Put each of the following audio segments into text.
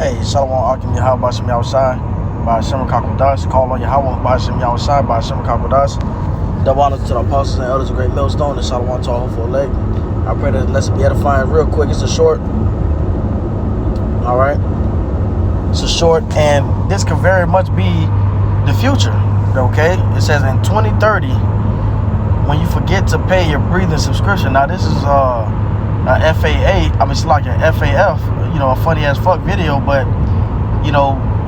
Hey, Shalom Akim Yahawashi outside by Hashem Kakudas. Call on Yahawah by Hashem outside by Hashem Kakudas. Double honors to the apostles and elders of Great Millstone and Shalom to our hopeful elect. I pray that let's be edifying real quick. It's a short. Alright. It's a short, and this could very much be the future. Okay? It says in 2030, when you forget to pay your breathing subscription. Now, this is a FAA. I mean, it's like an FAF, a funny as fuck video. But,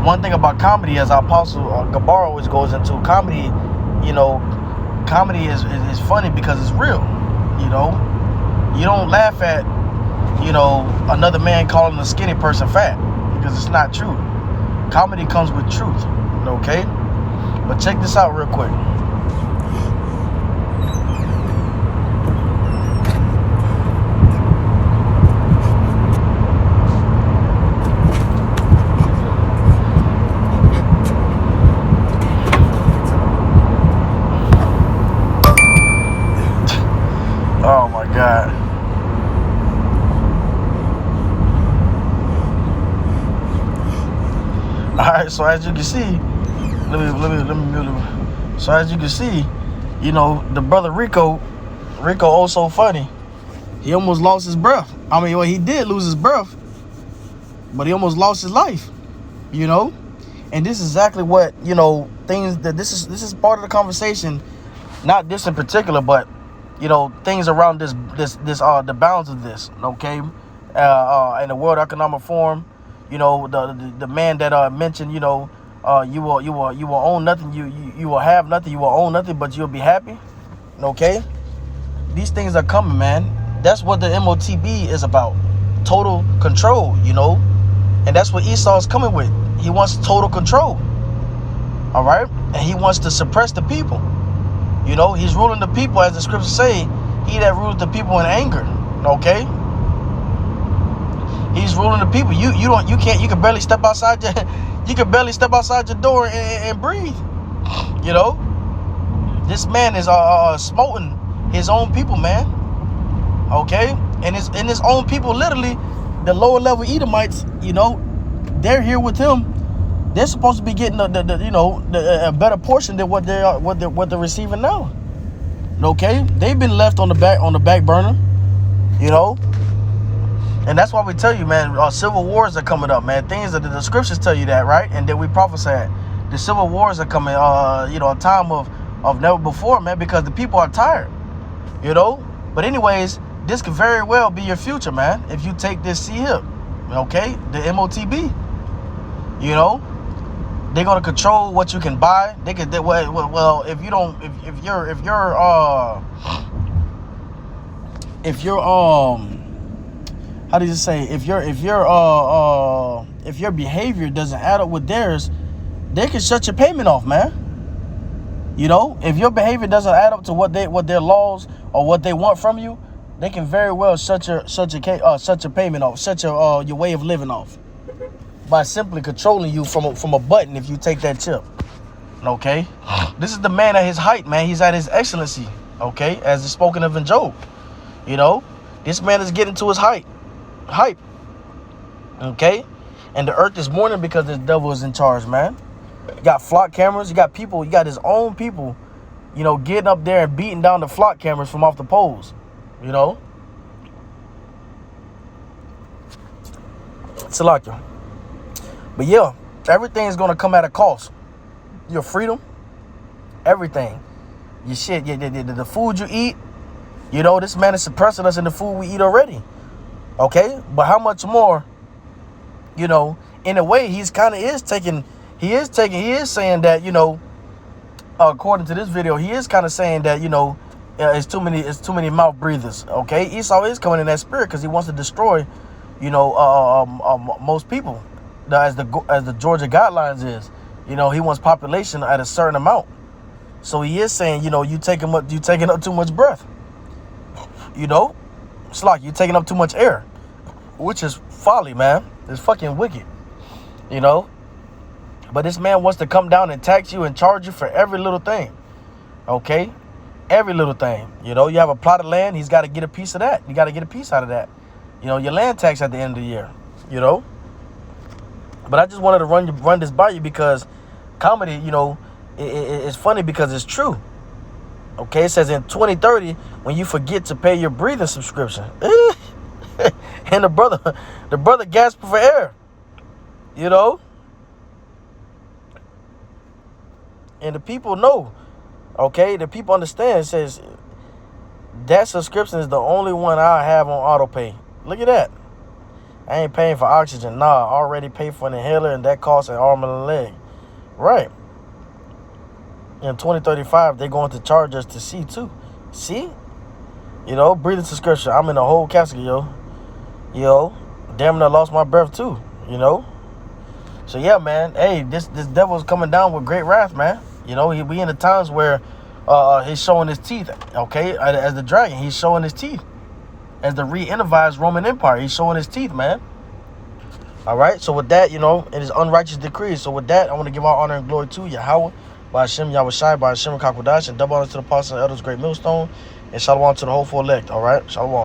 one thing about comedy, as our apostle Gabar always goes into, comedy, comedy is funny because it's real. You don't laugh at, another man calling a skinny person fat because it's not true. Comedy comes with truth, okay? But check this out real quick. Oh my God. All right, so as you can see, let me mute him. So as you can see, the brother Rico oh so funny. He almost lost his breath. I mean, well, he did lose his breath, but he almost lost his life. And this is exactly what, things that this is part of the conversation, not this in particular, but things around this the balance of this, okay? In the World Economic Forum, the man that mentioned, you will own nothing, you will have nothing, you will own nothing, but you'll be happy, okay? These things are coming, man. That's what the MOTB is about, total control, and that's what Esau is coming with. He wants total control, all right? And he wants to suppress the people. He's ruling the people, as the scriptures say, he that rules the people in anger, okay? He's ruling the people. You can barely step outside your door and breathe. This man is smoting his own people, man. Okay? And his own people, literally, the lower level Edomites, they're here with him. They're supposed to be getting a better portion than what they're receiving now. Okay, they've been left on the back burner, and that's why we tell you, man, civil wars are coming up, man. Things that the scriptures tell you that, right? And then we prophesied the civil wars are coming, a time of never before, man, because the people are tired, But anyways, this could very well be your future, man, if you take this C-hip, okay, the MOTB, They're gonna control what you can buy. If your behavior doesn't add up with theirs, they can shut your payment off, man. If your behavior doesn't add up to what their laws or what they want from you, they can very well shut your payment off, shut your way of living off, by simply controlling you from a button if you take that chip. Okay? This is the man at his height, man. He's at his excellency. Okay? As is spoken of in Job. This man is getting to his hype. Okay? And the earth is mourning because this devil is in charge, man. You got flock cameras, you got people, you got his own people, getting up there and beating down the flock cameras from off the poles. Salakia. But yeah, everything is going to come at a cost. Your freedom, everything. Your shit, the food you eat. This man is suppressing us in the food we eat already. Okay? But how much more, in a way, he is saying that, according to this video, he is kind of saying that, it's too many mouth breathers. Okay? Esau is coming in that spirit because he wants to destroy, most people. As the Georgia guidelines is, he wants population at a certain amount. So he is saying, you taking up too much breath. It's like you're taking up too much air, which is folly, man. It's fucking wicked, But this man wants to come down and tax you and charge you for every little thing. Okay, every little thing. You have a plot of land. He's got to get a piece of that. You got to get a piece out of that. Your land tax at the end of the year. But I just wanted to run this by you because comedy, you know, it's funny because it's true. Okay, it says in 2030 when you forget to pay your breathing subscription, and the brother gasping for air, you know, and the people know. Okay, the people understand. It says that subscription is the only one I have on auto pay. Look at that. I ain't paying for oxygen. Nah, I already paid for an inhaler, and that costs an arm and a leg. Right. In 2035, they're going to charge us to see too. See? You know, breathing subscription. I'm in a whole casket, yo. Yo, damn near lost my breath too. You know. So yeah, man. Hey, this devil's coming down with great wrath, man. You know, we in the times where he's showing his teeth. Okay, as the dragon, he's showing his teeth. As the re-innovized Roman Empire, he's showing his teeth, man. All right. So with that, you know, it is unrighteous decree. So with that, I want to give all honor and glory to Yahawah, by Hashem Yahawashi, by Hashem Kakwadash, and double honor to the apostles and elders, great millstone, and shalom to the whole full elect. All right, shalom.